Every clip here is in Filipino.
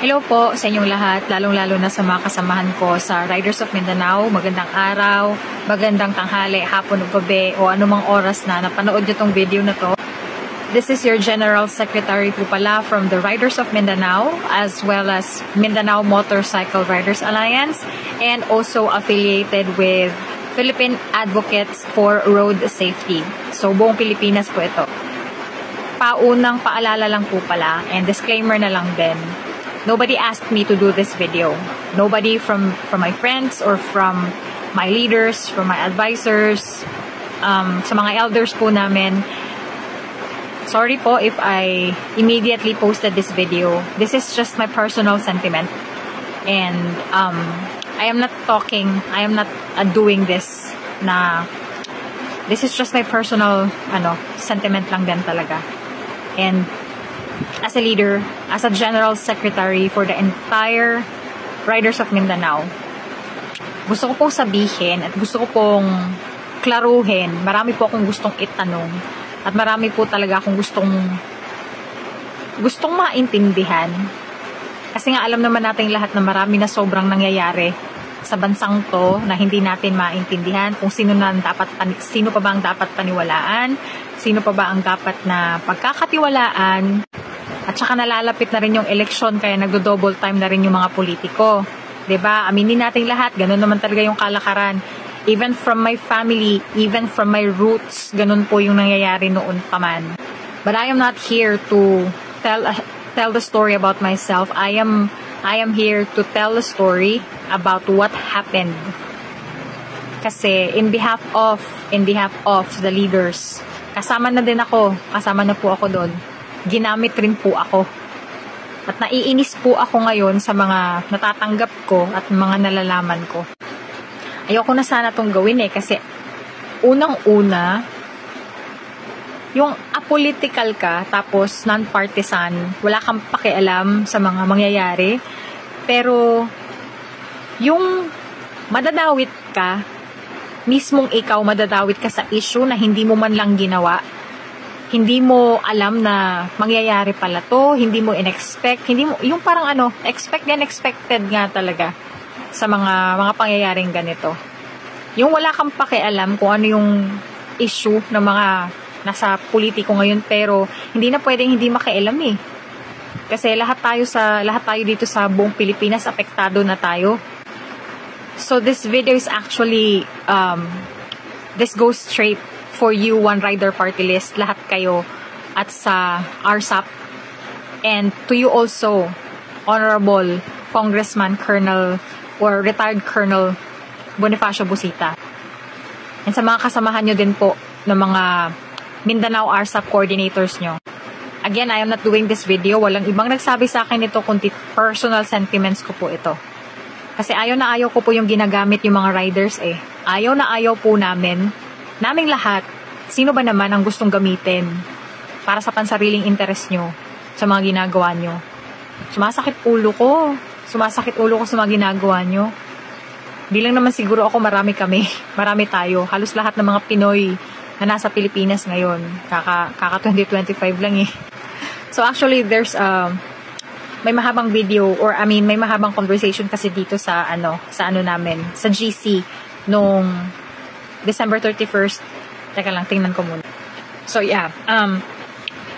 Hello po sa inyong lahat, lalong-lalo na sa mga kasamahan ko sa Riders of Mindanao. Magandang araw, magandang tanghali, hapon o gabi o anumang oras na napanood nyo tong video na to. This is your General Secretary po pala from the Riders of Mindanao as well as Mindanao Motorcycle Riders Alliance and also affiliated with Philippine Advocates for Road Safety. So buong Pilipinas po ito. Paunang paalala lang po pala and disclaimer na lang din. Nobody asked me to do this video. Nobody from my friends or from my leaders, from my advisors, sa mga elders po namin. Sorry po if I immediately posted this video. This is just my personal sentiment. And I am not doing this na this is just my personal sentiment lang din talaga. And as a leader, as a general secretary for the entire Riders of Mindanao, gusto ko pong sabihin at gusto ko pong klaruhin. Marami po akong gustong itanong at marami po talaga akong gustong maintindihan. Kasi nga alam naman natin lahat na marami na sobrang nangyayari sa bansang to na hindi natin maintindihan kung sino pa ba ang dapat paniwalaan, sino pa ba ang dapat na pagkakatiwalaan. At saka nalalapit na rin yung eleksyon kaya nagdo-double time na rin yung mga politiko. 'Di ba? Aminin natin lahat, ganun naman talaga yung kalakaran. Even from my family, even from my roots, ganun po yung nangyayari noon pa man. But I am not here to tell the story about myself. I am here to tell a story about what happened. Kasi in behalf of the leaders, kasama na po ako doon. Ginamit rin po ako. At naiinis po ako ngayon sa mga natatanggap ko at mga nalalaman ko. Ayoko na sana itong gawin kasi unang-una, yung apolitical ka, tapos non-partisan, wala kang pakialam sa mga mangyayari, pero yung madadawit ka, mismong ikaw madadawit ka sa issue na hindi mo man lang ginawa, hindi mo alam na mangyayari pala to, hindi mo in-expect, yung parang expect and expected nga talaga sa mga pangyayaring ganito. Yung wala kang pakialam kung ano yung issue ng mga nasa politiko ngayon, pero hindi na pwedeng hindi makialam Kasi lahat tayo dito sa buong Pilipinas apektado na tayo. So this video is actually this goes straight for you, One Rider Party List, lahat kayo at sa RSAP, and to you also, Honorable Congressman Colonel or Retired Colonel Bonifacio Busita, and sa mga kasamahan nyo din po ng mga Mindanao RSAP coordinators nyo. Again, I am not doing this video. Walang ibang nagsabi sa akin ito kundi personal sentiments ko po ito. Kasi ayaw na ayaw ko po yung ginagamit yung mga riders Ayaw na ayaw po naming lahat. Sino ba naman ang gustong gamitin para sa pansariling interest nyo sa mga ginagawa nyo? Sumasakit ulo ko sa mga ginagawa nyo. Di lang naman siguro ako, marami tayo. Halos lahat ng mga Pinoy na nasa Pilipinas ngayon. Kaka 2025 lang So actually, there's may mahabang video may mahabang conversation kasi dito sa namin, sa GC nung December 31st. Teka lang, tingnan ko muna. So yeah,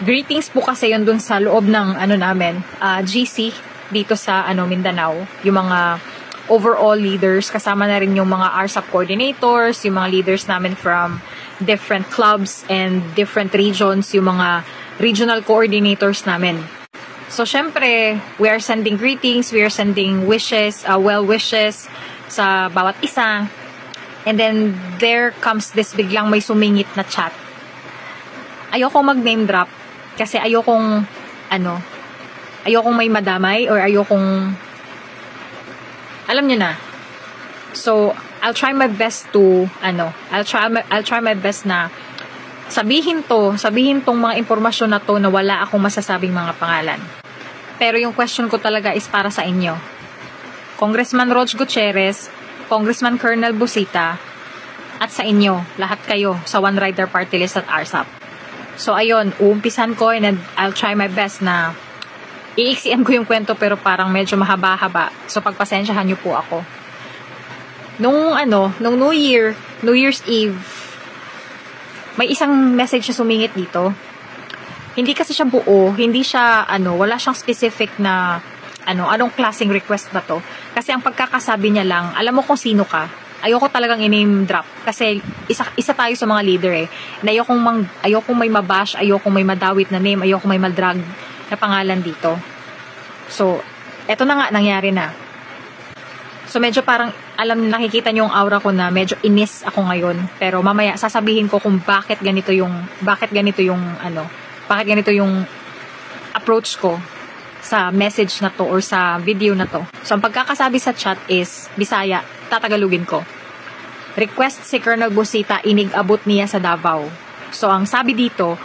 greetings po kasi yun dun sa loob ng namin, GC dito sa Mindanao. Yung mga overall leaders, kasama na rin yung mga RSAP coordinators, yung mga leaders namin from different clubs and different regions, yung mga regional coordinators namin. So syempre, we are sending greetings, we are sending wishes, well wishes sa bawat isa. And then there comes this biglang may sumingit na chat. Ayokong mag-name drop kasi ayokong may madamay or ayokong, alam nyo na. So I'll try my best to I'll try my best na sabihin tong mga impormasyon na to na wala akong masasabing mga pangalan. Pero yung question ko talaga is para sa inyo. Congressman Rog Gutierrez, Congressman Colonel Busita, at sa inyo, lahat kayo sa One Rider Party List at RSAP. So ayun, uumpisan ko and I'll try my best na Iiksian ko yung kwento pero parang medyo mahaba-haba. So pagpasensyahan niyo po ako. Nung New Year's Eve, may isang message na sumingit dito. Hindi kasi siya buo, hindi siya wala siyang specific na anong klaseng request ba to. Kasi ang pagkakasabi niya lang, alam mo kung sino ka. Ayoko talagang i-name drop kasi isa tayo sa mga leader eh. Na ayokong may mabash, ayokong may madawit na name, ayokong may madrag na pangalan dito. So, eto na nga, nangyari na. So, medyo parang, nakikita niyo yung aura ko na medyo inis ako ngayon. Pero mamaya, sasabihin ko kung bakit ganito yung approach ko sa message na to or sa video na to. So, ang pagkakasabi sa chat is, Bisaya, tatagalugin ko. Request si Colonel Busita, inig-abot niya sa Davao. So, ang sabi dito,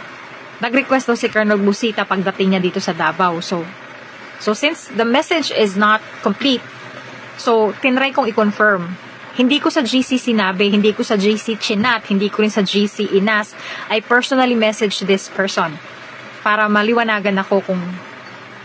nag-request daw si Colonel Busita pagdating niya dito sa Davao. So since the message is not complete, so, tinry kong i-confirm. Hindi ko sa GC sinabi, hindi ko sa GC chinat, hindi ko rin sa GC inas. I personally messaged this person para maliwanagan ako kung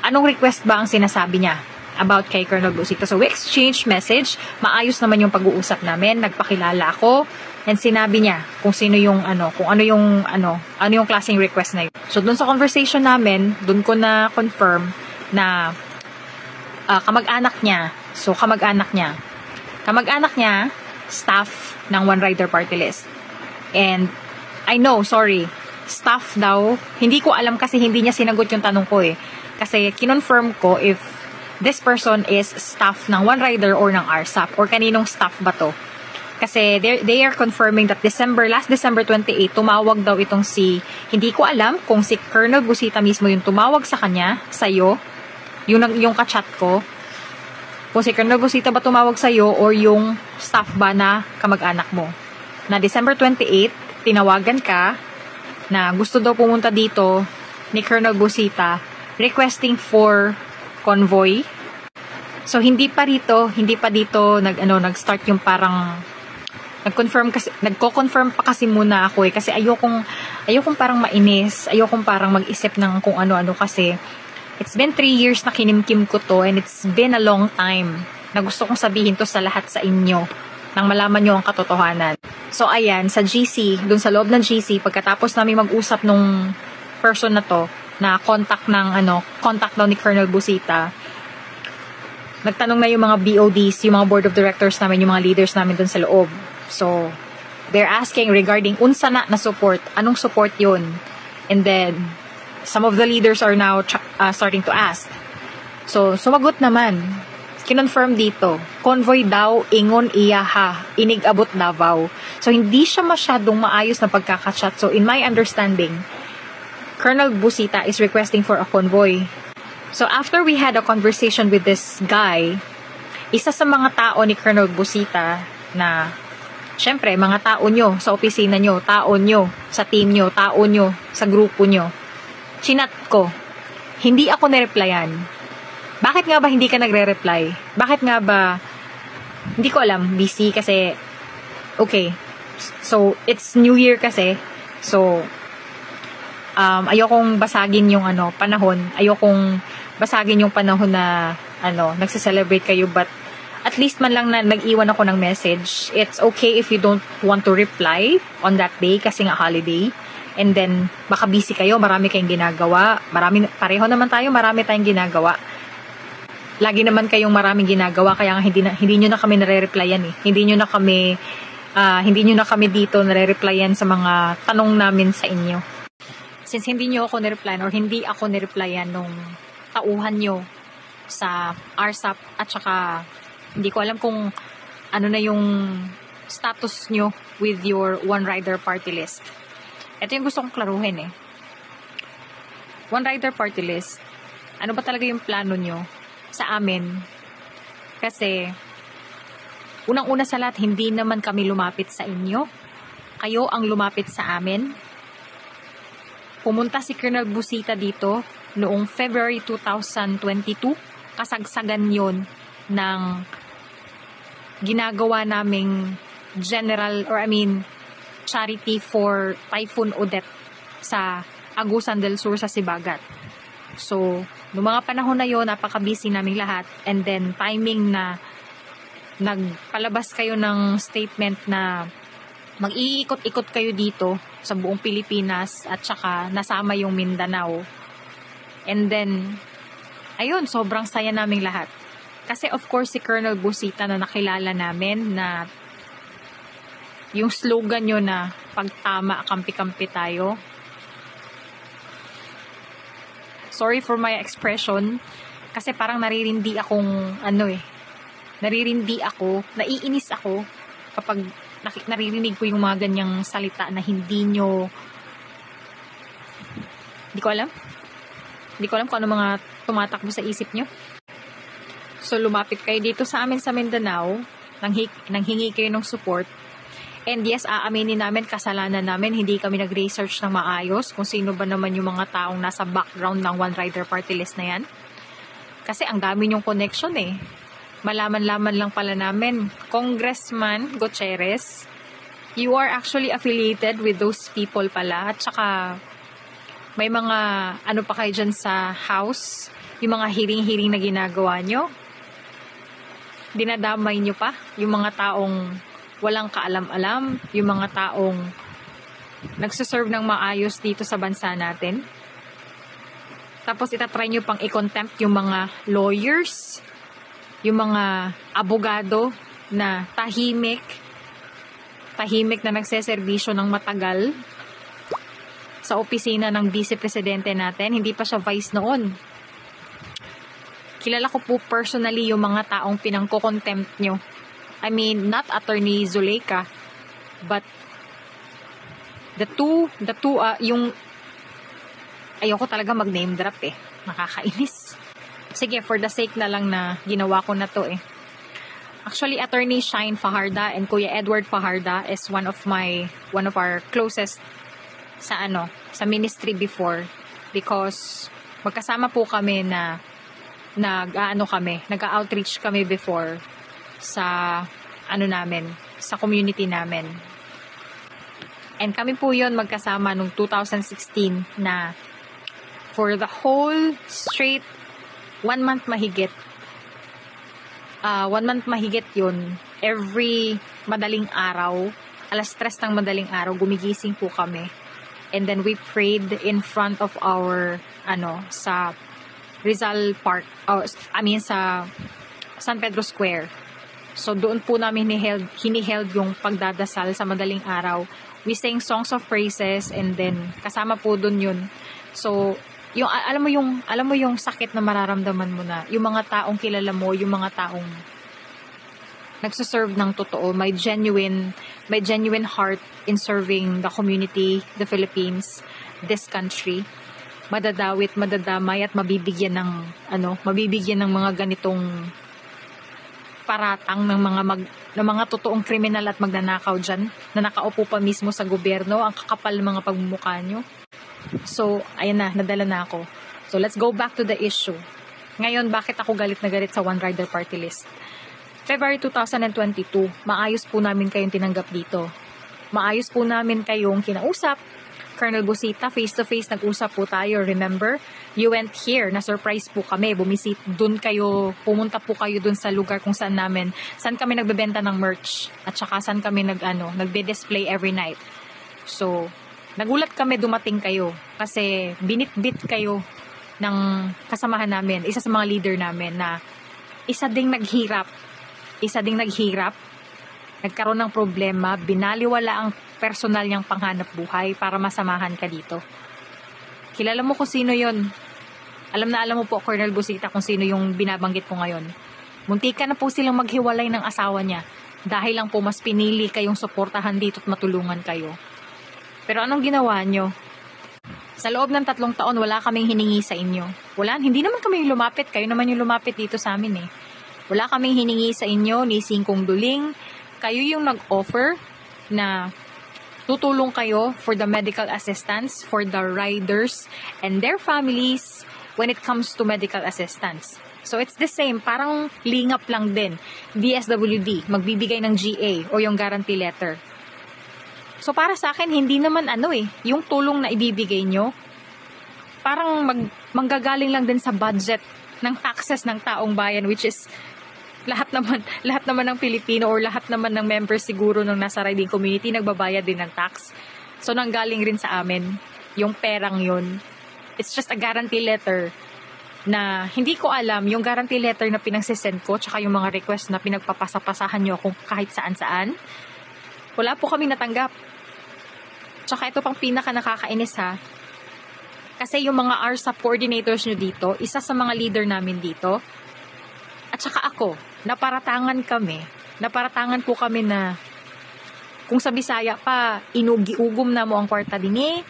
anong request ba ang sinasabi niya about kay Colonel Busita. So, we exchange message. Maayos naman yung pag-uusap namin. Nagpakilala ako. And sinabi niya kung sino yung kung ano yung klaseng request na yun. So, dun sa conversation namin, dun ko na confirm na kamag-anak niya. So, kamag-anak niya, staff ng One Rider Party List. And, I know, sorry, staff daw. Hindi ko alam kasi hindi niya sinagot yung tanong ko eh. Kasi, kinonfirm ko if this person is staff ng One Rider or ng RSAP or kaninong staff ba to. Kasi they are confirming that last December 28, tumawag daw itong hindi ko alam kung si Colonel Busita mismo yung tumawag sa kanya, sa'yo, yung kachat ko, kung si Colonel Busita ba tumawag sa'yo or yung staff ba na kamag-anak mo. Na December 28, tinawagan ka na gusto daw pumunta dito ni Colonel Busita requesting for convoy. So, hindi pa dito nag-start yung parang nagko-confirm pa kasi muna ako eh. Kasi ayokong parang mainis, ayokong parang mag-isip ng kung ano-ano kasi it's been 3 years na kinimkim ko to and it's been a long time na gusto kong sabihin to sa lahat sa inyo nang malaman nyo ang katotohanan. So, ayan, sa GC, dun sa loob ng GC, pagkatapos namin mag-usap nung person na to, na contact daw ni Colonel Busita, nagtanong na yung mga BODs, yung mga board of directors namin, yung mga leaders namin dun sa loob. So, they're asking regarding unsa na support, anong support yun? And then, some of the leaders are now starting to ask. So, sumagot naman. Kinonfirm dito, convoy daw, ingon iya ha, inig-abot Davao. So, hindi siya masyadong maayos na pagkakachat. So, in my understanding, Colonel Busita is requesting for a convoy. So, after we had a conversation with this guy, isa sa mga tao ni Colonel Busita na, syempre, mga tao nyo sa opisina nyo, tao nyo sa team nyo, tao nyo sa grupo nyo, chinat ko. Hindi ako nireplyan. Bakit nga ba hindi ka nagre-reply? Bakit nga ba, hindi ko alam, busy kasi, okay. So, it's New Year kasi. So, ayokong basagin yung panahon. Ayokong basagin yung panahon na nagse-celebrate kayo, but at least man lang na nag-iwan ako ng message. It's okay if you don't want to reply on that day kasi nga holiday. And then, baka busy kayo, marami kayong ginagawa. Pareho naman tayo, marami tayong ginagawa. Lagi naman kayong maraming ginagawa, kaya nga hindi nyo na kami nare-replyan eh. Hindi nyo na kami dito nare-replyan sa mga tanong namin sa inyo. Since hindi nyo ako nireplyan or hindi ako nireplyan nung tauhan nyo sa RSAP at saka hindi ko alam kung ano na yung status nyo with your One Rider Party List. Ito yung gusto kong klaruhin eh. One Rider Party List, ano ba talaga yung plano nyo sa amin? Kasi, unang-una sa lahat, hindi naman kami lumapit sa inyo. Kayo ang lumapit sa amin. Pumunta si Colonel Busita dito noong February 2022. Kasagsagan yon ng ginagawa naming charity for Typhoon Odette sa Agusan del Sur sa Sibagat. So, noong mga panahon na yon, napaka-busy naming lahat. And then, timing na nagpalabas kayo ng statement na mag-iikot-ikot kayo dito sa buong Pilipinas at saka nasama yung Mindanao. And then, ayun, sobrang saya naming lahat. Kasi of course, si Colonel Busita na nakilala namin na yung slogan nyo na pagtama, kampi-kampi tayo. Sorry for my expression. Kasi parang naririndi akong, naririndi ako, naiinis ako kapag naririnig ko yung mga ganyang salita na hindi ko alam. Hindi ko alam kung ano mga tumatakbo sa isip nyo. So, lumapit kayo dito sa amin sa Mindanao, nanghingi kayo ng support. And yes, aaminin namin, kasalanan namin, hindi kami nag-research ng maayos kung sino ba naman yung mga taong nasa background ng One Rider Party List na yan. Kasi ang dami yung connection eh. Malaman-laman lang pala namin, Congressman Gutierrez, you are actually affiliated with those people pala. At saka, may mga ano pa kayo dyan sa house, yung mga hiring-hiring na ginagawa nyo. Dinadamay nyo pa yung mga taong walang kaalam-alam, yung mga taong nagsuserve ng maayos dito sa bansa natin. Tapos itatry nyo pang i-contempt yung mga lawyers, yung mga abogado na tahimik na nagseserbisyo ng matagal sa opisina ng Vice Presidente natin. Hindi pa siya vice noon. Kilala ko po personally yung mga taong pinangko-contempt nyo. I mean, not Attorney Zuleika, but yung ayoko talaga mag-name drop eh. Nakakainis. Sige, for the sake na lang na ginawa ko na to eh. Actually, Attorney Shine Fajarda and Kuya Edward Fajarda is one of our closest sa ministry before, because magkasama po kami na nag-outreach kami before sa sa community namin. And kami po yon magkasama nung 2016 na for the whole straight 1 month mahigit. 1 month mahigit yun. Every madaling araw, 3:00 ng madaling araw, gumigising po kami. And then we prayed in front of our, sa Rizal Park, sa San Pedro Square. So doon po namin hiniheld yung pagdadasal sa madaling araw. We sang songs of praises and then kasama po doon yun. So, alam mo yung sakit na mararamdaman mo na yung mga taong kilala mo, yung mga taong nagsuserve ng totoo, may genuine heart in serving the community, the Philippines, this country. Madadawit, madadamay at mabibigyan ng mga ganitong paratang ng mga totoong kriminal at magnanakaw dyan na nakaupo pa mismo sa gobyerno. Ang kakapal ng mga pagmumukha nyo. So, ayan na, nadala na ako. So, let's go back to the issue. Ngayon, bakit ako galit na galit sa One Rider Party List? February 2022, maayos po namin kayong tinanggap dito. Maayos po namin kayong kinausap. Colonel Busita, face-to-face nag-usap po tayo, remember? You went here, na-surprise po kami, pumunta po kayo dun sa lugar kung saan kami nagbebenta ng merch, at saka saan kami nagbe-display every night. So, nagulat kami dumating kayo, kasi binitbit kayo ng kasamahan namin, isa sa mga leader namin na isa ding naghirap, nagkaroon ng problema, binaliwala ang personal niyang panghanap buhay para masamahan ka dito. Kilala mo kung sino yon. Alam mo po, Colonel Busita, kung sino yung binabanggit ko ngayon. Muntika na po silang maghiwalay ng asawa niya dahil lang po mas pinili kayong suportahan dito at matulungan kayo. Pero anong ginawa nyo? Sa loob ng 3 taon, wala kaming hiningi sa inyo. Hindi naman kami lumapit. Kayo naman yung lumapit dito sa amin eh. Wala kaming hiningi sa inyo ni Singkong Duling. Kayo yung nag-offer na tutulong kayo for the medical assistance for the riders and their families when it comes to medical assistance. So it's the same, parang lingap lang din. DSWD, magbibigay ng GA o yung guarantee letter. So para sa akin, hindi naman yung tulong na ibibigay nyo, parang manggagaling lang din sa budget ng taxes ng taong bayan, which is lahat naman ng Pilipino or lahat naman ng members siguro ng nasa riding community nagbabayad din ng tax. So nanggaling rin sa amin yung perang yun. It's just a guarantee letter na hindi ko alam, yung guarantee letter na pinagsisend ko tsaka yung mga request na pinagpapasapasahan nyo kung kahit saan-saan. Wala po kami natanggap. Tsaka ito pang pinaka nakakainis ha. Kasi yung mga RSAP coordinators nyo dito, isa sa mga leader namin dito, at saka ako, naparatangan po kami na kung sa Bisaya pa, inugi-ugom na mo ang kwarta din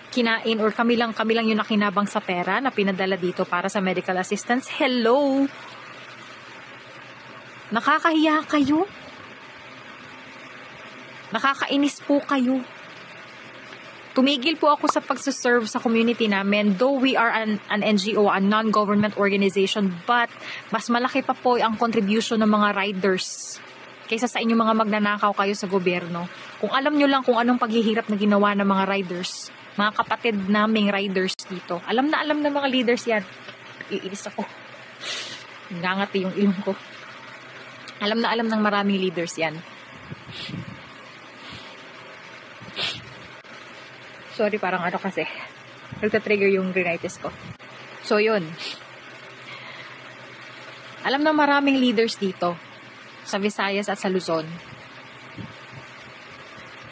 kinain or kami lang yung nakinabang sa pera na pinadala dito para sa medical assistance. Hello! Nakakahiya kayo? Nakakainis po kayo. Tumigil po ako sa pagsaserve sa community namin, though we are an NGO, a non-government organization, but mas malaki pa po ang contribution ng mga riders kaysa sa inyong mga magnanakaw kayo sa gobyerno. Kung alam nyo lang kung anong paghihirap na ginawa ng mga riders, mga kapatid naming riders dito. Alam na ng mga leaders yan. Iinis ako. Ngangati yung ilong ko. Alam na ng maraming leaders yan. Sorry, parang ano kasi. Nagtatrigger yung rhinitis ko. So, yun. Alam na maraming leaders dito. Sa Visayas at sa Luzon.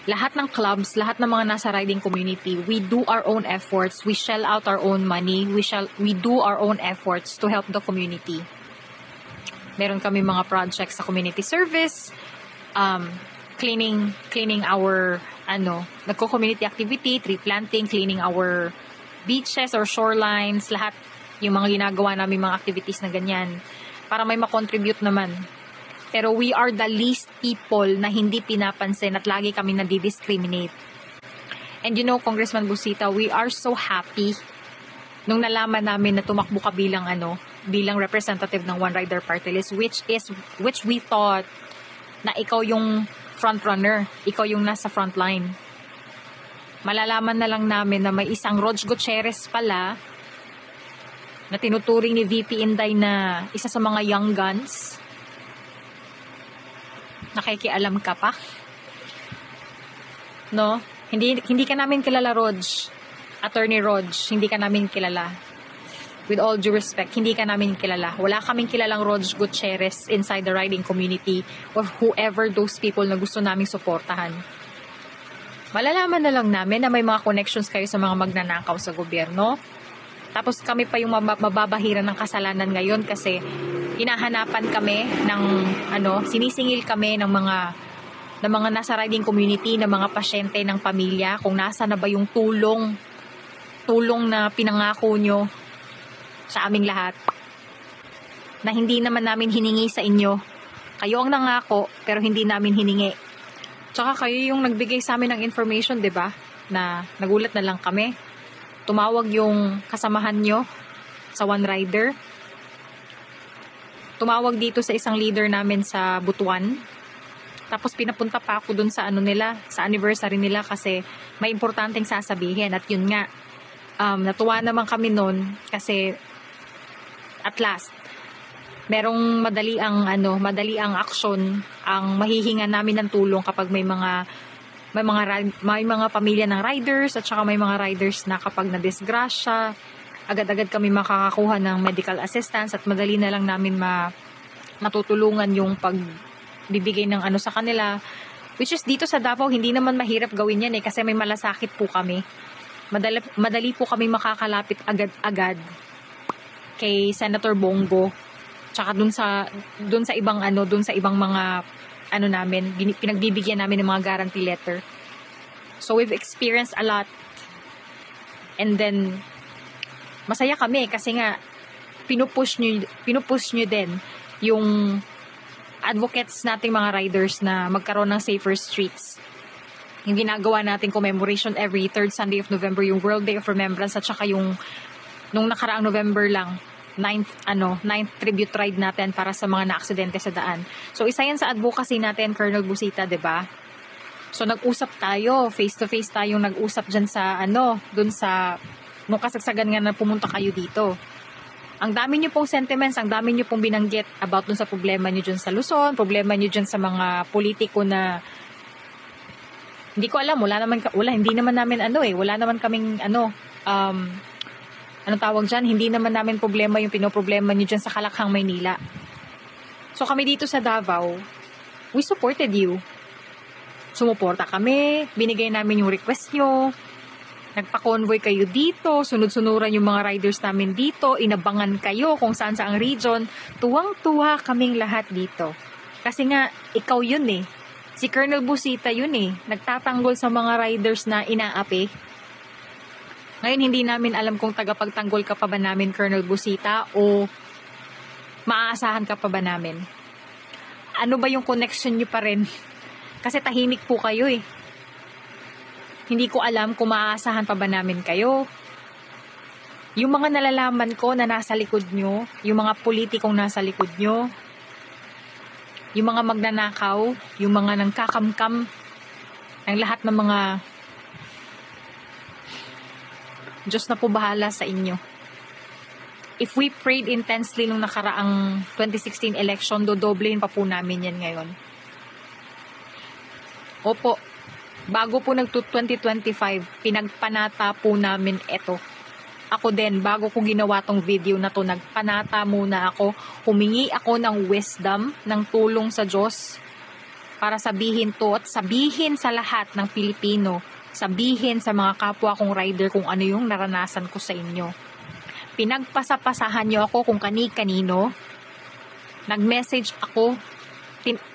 Lahat ng clubs, lahat ng mga nasa riding community, we do our own efforts. We shell out our own money. We do our own efforts to help the community. Meron kami mga projects sa community service, cleaning our nagko-community activity, tree planting, cleaning our beaches or shorelines, lahat yung mga ginagawa namin mga activities na ganyan para may makontribute naman. Pero we are the least people na hindi pinapansin at lagi kami nadi-discriminate. And you know, Congressman Busita, we are so happy nung nalaman namin na tumakbo ka bilang representative ng One Rider Party List, which we thought na ikaw yung front runner, ikaw yung nasa front line. Malalaman na lang namin na may isang Rog Gutierrez pala na tinuturing ni VP Inday na isa sa mga young guns. Nakikialam ka pa? No? Hindi ka namin kilala, Rog. Attorney Rog, hindi ka namin kilala. With all due respect, hindi ka namin kilala. Wala kaming kilalang Rog Gutierrez inside the riding community or whoever those people na gusto naming suportahan. Malalaman na lang namin na may mga connections kayo sa mga magnanakaw sa gobyerno. Tapos kami pa yung mababahiran ng kasalanan ngayon kasi hinahanapan kami ng sinisingil kami ng mga nasa riding community, ng mga pasyente ng pamilya, kung nasa na ba yung tulong na pinangako nyo sa aming lahat na hindi naman namin hiningi sa inyo. Kayo ang nangako pero hindi namin hiningi. Tsaka kayo yung nagbigay sa amin ng information, 'di ba? Na nagulat na lang kami. Tumawag yung kasamahan nyo sa One Rider. Tumawag dito sa isang leader namin sa Butuan. Tapos pinapunta pa ako dun sa sa anniversary nila kasi may importanteng sasabihin. At yun nga, natuwa naman kami nun kasi at last, merong madali ang aksyon ang mahihinga namin ng tulong kapag may mga pamilya ng riders at saka may mga riders na kapag nadisgrasya, agad-agad kami makakakuha ng medical assistance at madali na lang namin matutulungan yung pagbibigay ng sa kanila. Which is dito sa Davao, hindi naman mahirap gawin yan kasi may malasakit po kami. Madali po kami makakalapit agad-agad kay Senator Bongo. Tsaka dun sa ibang mga namin, pinagbibigyan namin ng mga guarantee letter. So we've experienced a lot. And then masaya kami kasi nga pinupush nyo din yung advocates nating mga riders na magkaroon ng safer streets. Yung ginagawa nating commemoration every 3rd Sunday of November, yung World Day of Remembrance, at saka yung nung nakaraang November lang, 9th tribute ride natin para sa mga naaksidente sa daan. So isa yan sa advocacy natin, Colonel Busita, 'di ba? So nag-usap tayo, face to face tayong nag-usap diyan sa dun sa nung kasagsagan nga na pumunta kayo dito. Ang dami nyo pong sentiments, ang dami nyo pong binanggit about dun sa problema nyo dyan sa Luzon, problema nyo dyan sa mga politiko na hindi ko alam, hindi naman namin wala naman kaming anong tawag dyan, hindi naman namin problema yung pinoproblema nyo dyan sa Kalakhang, Maynila. So kami dito sa Davao, we supported you. Sumuporta kami, binigay namin yung request nyo, nagpa-convoy kayo dito, sunod-sunuran yung mga riders namin dito, inabangan kayo kung saan sa ang region. Tuwang-tuwa kaming lahat dito. Kasi nga, ikaw yun eh. Si Colonel Busita yun eh. Nagtatanggol sa mga riders na inaapi. Ngayon, hindi namin alam kung tagapagtanggol ka pa ba namin, Colonel Busita, o maaasahan ka pa ba namin. Ano ba yung connection nyo pa rin? Kasi tahimik po kayo eh. Hindi ko alam kung maaasahan pa ba namin kayo. Yung mga nalalaman ko na nasa likod nyo, yung mga politikong nasa likod nyo, yung mga magnanakaw, yung mga nangkakamkam, ang lahat ng mga Diyos na po bahala sa inyo. If we prayed intensely nung nakaraang 2016 election, dodoblehin pa po namin yan ngayon. Opo, bago po nag-2025, pinagpanata po namin ito. Ako din, bago ko ginawa tong video na to, nagpanata muna ako. Humingi ako ng wisdom, ng tulong sa Diyos para sabihin to at sabihin sa lahat ng Pilipino, sabihin sa mga kapwa kong rider kung ano yung naranasan ko sa inyo. Pinagpasapasahan niyo ako kung kani-kanino. Nag-message ako.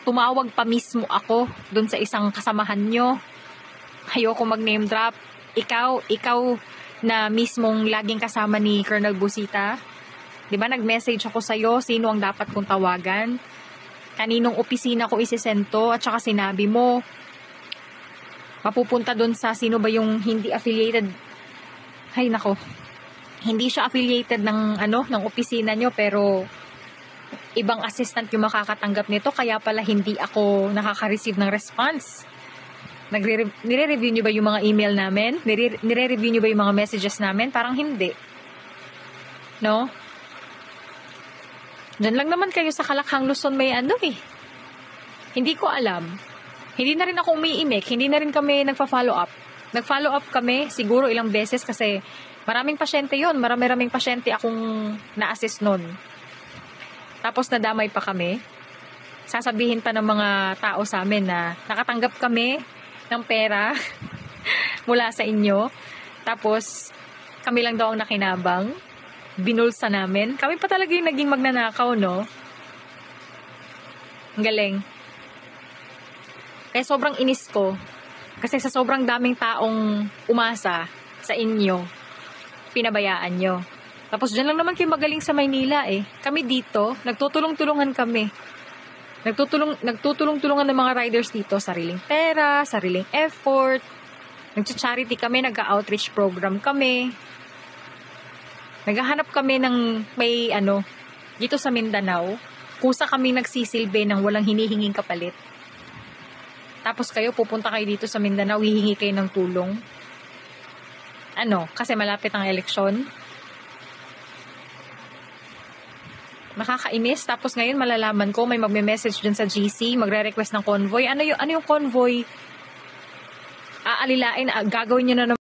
Tumawag pa mismo ako dun sa isang kasamahan nyo. Ayoko mag-name drop. Ikaw na mismong laging kasama ni Colonel Busita. Diba nag-message ako sa'yo, sino ang dapat kong tawagan? Kaninong opisina ko isisento? At saka sinabi mo, mapupunta dun sa sino ba yung hindi affiliated. Ay nako, hindi siya affiliated ng opisina nyo, pero ibang assistant yung makakatanggap nito, kaya pala hindi ako nakaka-receive ng response. Nire-review nyo ba yung mga email namin? Nire-review nyo ba yung mga messages namin? Parang hindi. No? Diyan lang naman kayo sa Kalakhang, Luzon may Hindi ko alam. Hindi na rin ako umiimik. Hindi na rin kami nagpa-follow up. Nag-follow up kami siguro ilang beses kasi maraming pasyente yon. Maraming pasyente akong na-assist nun. Tapos nadamay pa kami. Sasabihin pa ng mga tao sa amin na nakatanggap kami ng pera mula sa inyo. Tapos kami lang daw ang nakinabang. Binulsa namin. Kami pa talaga yung naging magnanakaw, no? Ang galing. Kaya sobrang inis ko. Kasi sa sobrang daming taong umasa sa inyo, pinabayaan nyo. Tapos dyan lang naman kayo magaling sa Maynila eh. Kami dito, nagtutulong-tulungan kami. Nagtutulong-tulungan ng mga riders dito. Sariling pera, sariling effort. Nag-charity kami, nag-outreach program kami. Naghahanap kami ng may dito sa Mindanao. Kusa kami nagsisilbi ng walang hinihinging kapalit. Tapos pupunta kayo dito sa Mindanao, hihingi kayo ng tulong. Kasi malapit ang eleksyon. Nakakainis. Tapos ngayon malalaman ko, may magme-message dyan sa GC, magre-request ng convoy. Ano yung convoy? Aalilain, gagawin nyo na